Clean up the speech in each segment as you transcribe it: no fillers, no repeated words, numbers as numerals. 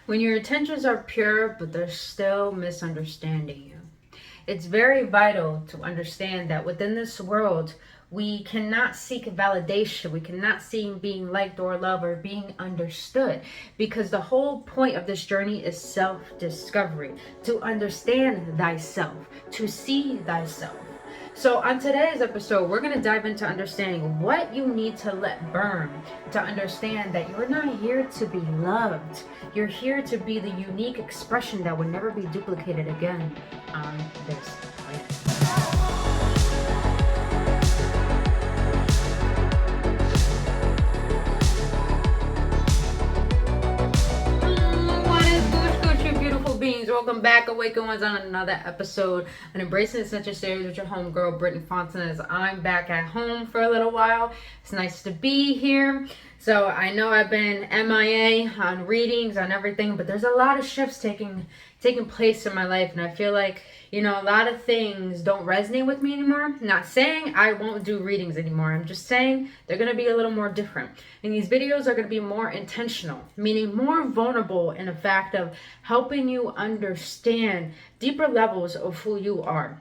When your intentions are pure, but they're still misunderstanding you. It's very vital to understand that within this world, we cannot seek validation. We cannot seek being liked or loved or being understood, because the whole point of this journey is self-discovery, to understand thyself, to see thyself. So on today's episode, we're going to dive into understanding what you need to let burn to understand that you're not here to be loved. You're here to be the unique expression that will never be duplicated again on this planet. Welcome back, AwakenOnes, on another episode on Embracing Essential Series with your homegirl, Brittany Fontanez. I'm back at home for a little while. It's nice to be here. So I know I've been MIA on readings, on everything, but there's a lot of shifts taking place in my life, and I feel like, a lot of things don't resonate with me anymore. I'm not saying I won't do readings anymore. I'm just saying they're going to be a little more different. And these videos are going to be more intentional, meaning more vulnerable in the fact of helping you understand deeper levels of who you are,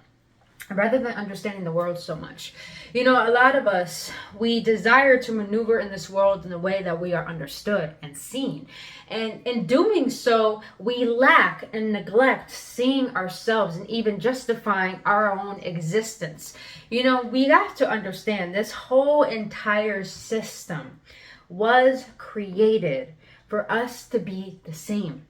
rather than understanding the world so much. A lot of us, we desire to maneuver in this world in a way that we are understood and seen. And in doing so, we lack and neglect seeing ourselves and even justifying our own existence. We have to understand this whole entire system was created for us to be the same.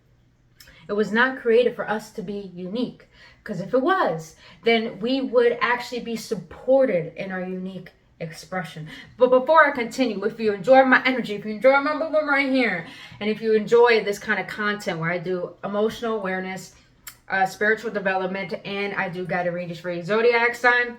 It was not created for us to be unique. Because if it was, then we would actually be supported in our unique expression. But before I continue, if you enjoy my energy, if you enjoy my movement right here, and if you enjoy this kind of content where I do emotional awareness, spiritual development, and I do guided readings for your zodiac sign,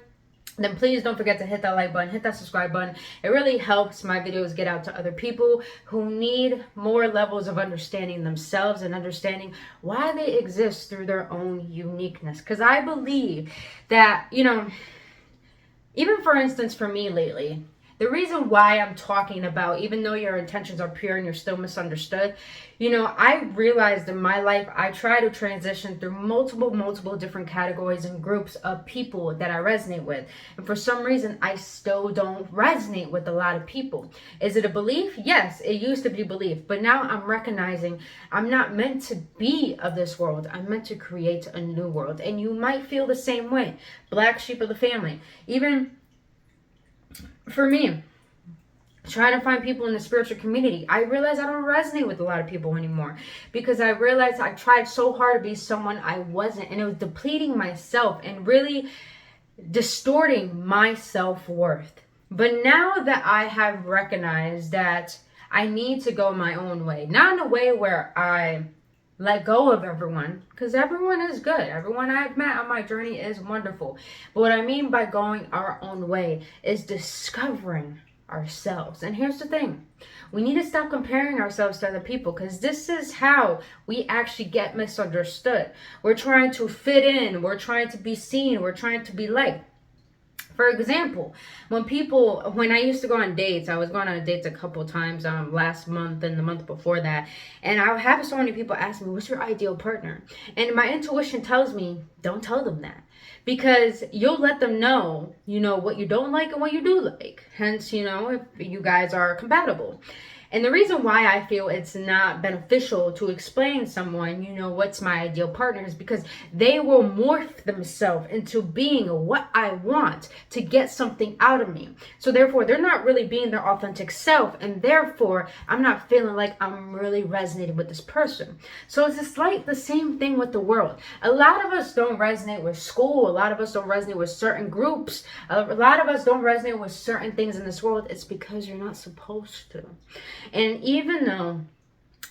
then please don't forget to hit that like button, hit that subscribe button. It really helps my videos get out to other people who need more levels of understanding themselves and understanding why they exist through their own uniqueness. Because I believe that, even for instance, for me lately, the reason why I'm talking about, even though your intentions are pure and you're still misunderstood, I realized in my life, I try to transition through multiple different categories and groups of people that I resonate with. And for some reason, I still don't resonate with a lot of people. Is it a belief? Yes, it used to be belief. But now I'm recognizing I'm not meant to be of this world. I'm meant to create a new world. And you might feel the same way. Black sheep of the family. Even for me, trying to find people in the spiritual community, I realized I don't resonate with a lot of people anymore, because I realized I tried so hard to be someone I wasn't, and it was depleting myself and really distorting my self-worth. But now that I have recognized that I need to go my own way, not in a way where I let go of everyone, because everyone is good. Everyone I've met on my journey is wonderful. But what I mean by going our own way is discovering ourselves. And here's the thing. We need to stop comparing ourselves to other people, because this is how we actually get misunderstood. We're trying to fit in. We're trying to be seen. We're trying to be liked. For example, when I used to go on dates, I was going on dates a couple times last month and the month before that. And I have so many people ask me, what's your ideal partner? And my intuition tells me, don't tell them that. Because you'll let them know, what you don't like and what you do like. Hence, if you guys are compatible. And the reason why I feel it's not beneficial to explain someone, what's my ideal partner, is because they will morph themselves into being what I want to get something out of me. So therefore, they're not really being their authentic self. And therefore, I'm not feeling like I'm really resonating with this person. So it's just like the same thing with the world. A lot of us don't resonate with school. A lot of us don't resonate with certain groups. A lot of us don't resonate with certain things in this world. It's because you're not supposed to. And even though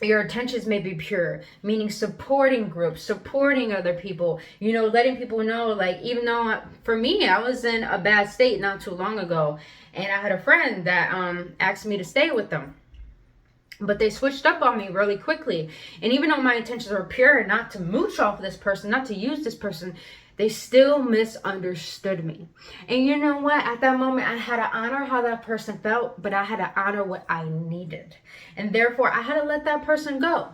your intentions may be pure, meaning supporting groups, supporting other people, letting people know, like, even though for me, I was in a bad state not too long ago, and I had a friend that asked me to stay with them. But they switched up on me really quickly. And even though my intentions were pure, not to mooch off this person, not to use this person, they still misunderstood me. And you know what? At that moment, I had to honor how that person felt, but I had to honor what I needed. And therefore, I had to let that person go.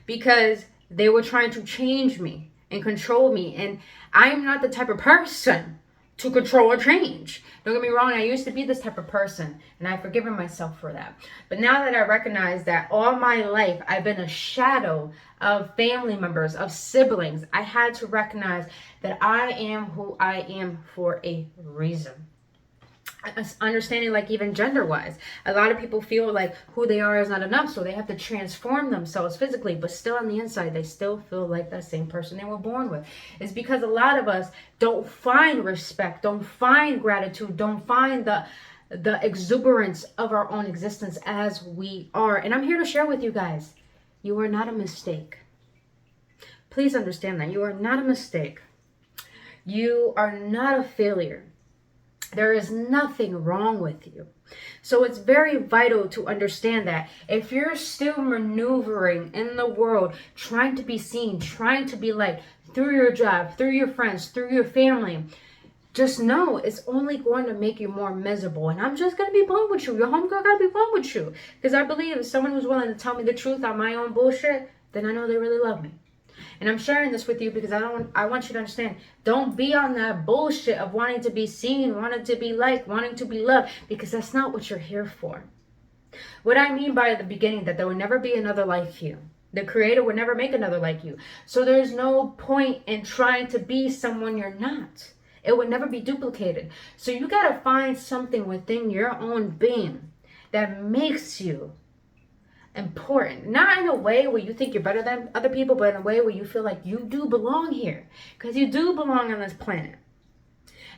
because they were trying to change me and control me. And I'm not the type of person to control or change. Don't get me wrong, I used to be this type of person, and I've forgiven myself for that. But now that I recognize that all my life I've been a shadow of family members, of siblings, I had to recognize that I am who I am for a reason. Understanding, like, even gender wise, a lot of people feel like who they are is not enough, so they have to transform themselves physically, but still on the inside they still feel like that same person they were born with. It's because a lot of us don't find respect, don't find gratitude, don't find the exuberance of our own existence as we are. And I'm here to share with you guys, you are not a mistake. Please understand that you are not a mistake. You are not a failure. There is nothing wrong with you. So it's very vital to understand that if you're still maneuvering in the world, trying to be seen, trying to be liked through your job, through your friends, through your family, just know it's only going to make you more miserable. And I'm just going to be blunt with you. Your homegirl got to be blunt with you. Because I believe if someone who's willing to tell me the truth on my own bullshit, then I know they really love me. And I'm sharing this with you because I want you to understand, don't be on that bullshit of wanting to be seen, wanting to be liked, wanting to be loved, because that's not what you're here for. What I mean by the beginning, that there will never be another like you. The creator would never make another like you. So there's no point in trying to be someone you're not. It would never be duplicated. So you got to find something within your own being that makes you important. Not in a way where you think you're better than other people, but in a way where you feel like you do belong here. Because you do belong on this planet.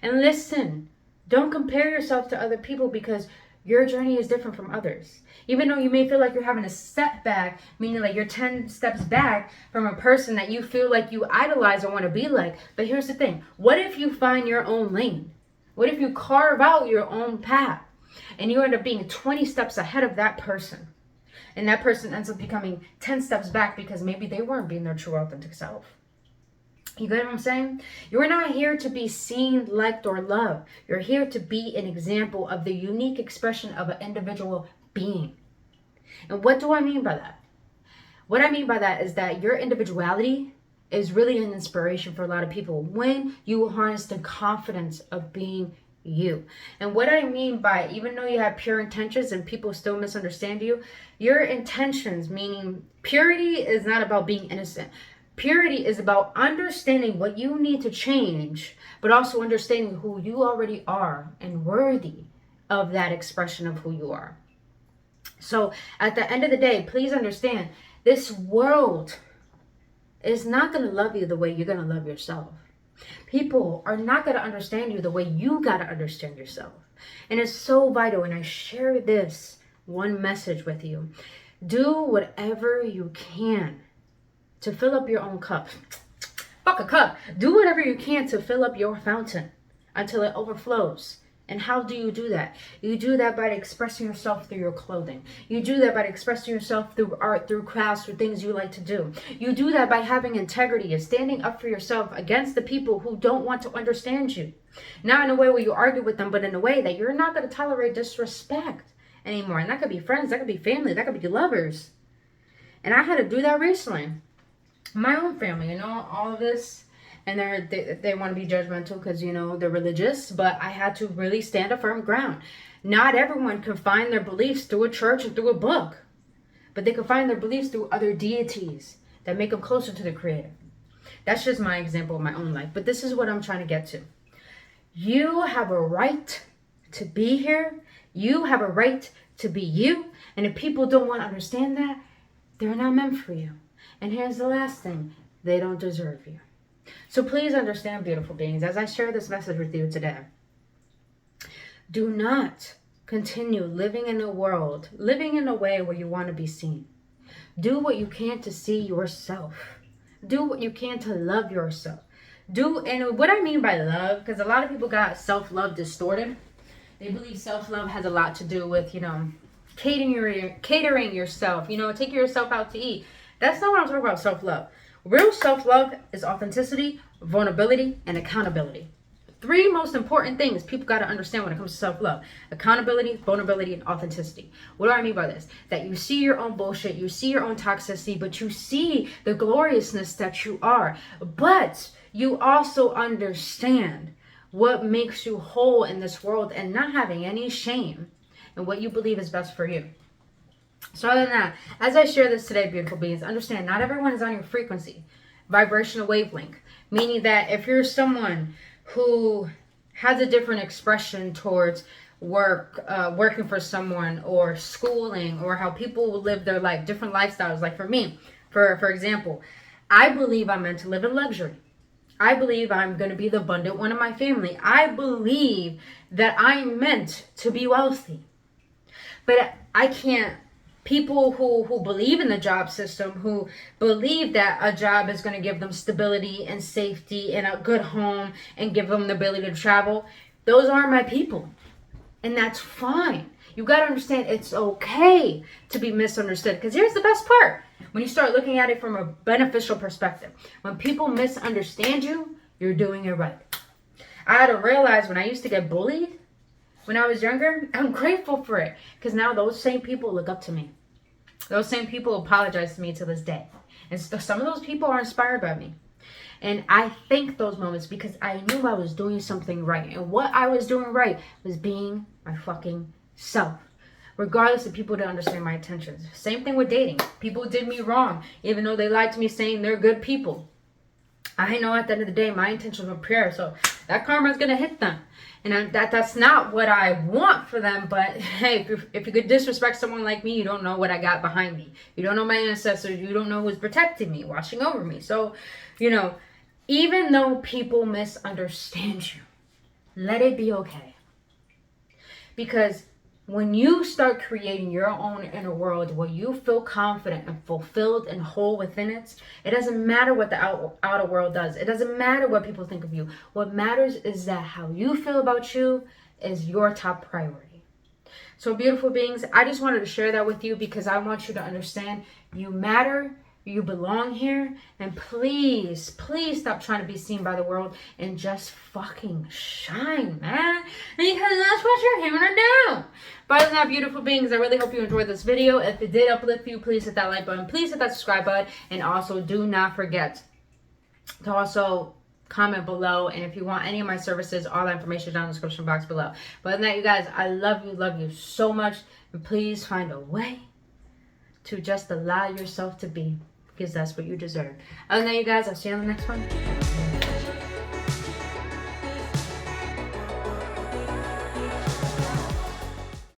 And listen, don't compare yourself to other people, because your journey is different from others. Even though you may feel like you're having a setback, meaning like you're 10 steps back from a person that you feel like you idolize or want to be like. But here's the thing. What if you find your own lane? What if you carve out your own path and you end up being 20 steps ahead of that person? And that person ends up becoming 10 steps back because maybe they weren't being their true authentic self. You get what I'm saying? You're not here to be seen, liked, or loved. You're here to be an example of the unique expression of an individual being. And what do I mean by that? What I mean by that is that your individuality is really an inspiration for a lot of people when you harness the confidence of being you. And what I mean by, even though you have pure intentions and people still misunderstand you, your intentions, meaning purity, is not about being innocent. Purity is about understanding what you need to change, but also understanding who you already are and worthy of that expression of who you are. So at the end of the day, please understand, this world is not going to love you the way you're going to love yourself. People are not going to understand you the way you got to understand yourself. And it's so vital, and I share this one message with you. Do whatever you can to fill up your own cup. Fuck a cup. Do whatever you can to fill up your fountain until it overflows. And how do you do that? You do that by expressing yourself through your clothing. You do that by expressing yourself through art, through crafts, through things you like to do. You do that by having integrity and standing up for yourself against the people who don't want to understand you. Not in a way where you argue with them, but in a way that you're not going to tolerate disrespect anymore. And that could be friends, that could be family, that could be lovers. And I had to do that recently. My own family, all of this. And they want to be judgmental because, they're religious. But I had to really stand a firm ground. Not everyone can find their beliefs through a church and through a book. But they can find their beliefs through other deities that make them closer to the Creator. That's just my example of my own life. But this is what I'm trying to get to. You have a right to be here. You have a right to be you. And if people don't want to understand that, they're not meant for you. And here's the last thing. They don't deserve you. So please understand, beautiful beings, as I share this message with you today, do not continue living in a way where you want to be seen. Do what you can to see yourself. Do what you can to love yourself. And what I mean by love, because a lot of people got self-love distorted. They believe self-love has a lot to do with, catering yourself, taking yourself out to eat. That's not what I'm talking about, self-love. Real self-love is authenticity, vulnerability, and accountability. three most important things people got to understand when it comes to self-love: accountability, vulnerability, and authenticity. What do I mean by this? That you see your own bullshit, you see your own toxicity, but you see the gloriousness that you are. But you also understand what makes you whole in this world and not having any shame in what you believe is best for you. So other than that, as I share this today, beautiful beings, understand not everyone is on your frequency, vibrational wavelength. Meaning that if you're someone who has a different expression towards working for someone, or schooling, or how people live their life, different lifestyles. Like for me, for example, I believe I'm meant to live in luxury. I believe I'm going to be the abundant one in my family. I believe that I'm meant to be wealthy. But I can't, people who believe in the job system, who believe that a job is going to give them stability and safety and a good home and give them the ability to travel, those aren't my people. And that's fine. You got to understand it's okay to be misunderstood. Because here's the best part. When you start looking at it from a beneficial perspective, when people misunderstand you, you're doing it right. I had to realize when I used to get bullied when I was younger, I'm grateful for it. Because now those same people look up to me. Those same people apologize to me to this day. And some of those people are inspired by me. And I thank those moments because I knew I was doing something right. And what I was doing right was being my fucking self. Regardless if people didn't understand my intentions. Same thing with dating. People did me wrong, even though they lied to me saying they're good people. I know at the end of the day, my intentions were pure. So that karma is going to hit them. And that's not what I want for them. But hey, if you could disrespect someone like me, you don't know what I got behind me. You don't know my ancestors. You don't know who's protecting me, watching over me. So, even though people misunderstand you, let it be okay. Because when you start creating your own inner world where you feel confident and fulfilled and whole within it, it doesn't matter what the outer world does. It doesn't matter what people think of you. What matters is that how you feel about you is your top priority. So beautiful beings, I just wanted to share that with you because I want you to understand you matter. You belong here, and please, please stop trying to be seen by the world and just fucking shine, man, because that's what you're here to do. But other than that, beautiful beings, I really hope you enjoyed this video. If it did uplift you, please hit that like button, please hit that subscribe button, and also do not forget to also comment below. And if you want any of my services, all that information is down in the description box below. But other than that, you guys, I love you so much, and please find a way to just allow yourself to be. Because that's what you deserve. Other than that, you guys, I'll see you on the next one.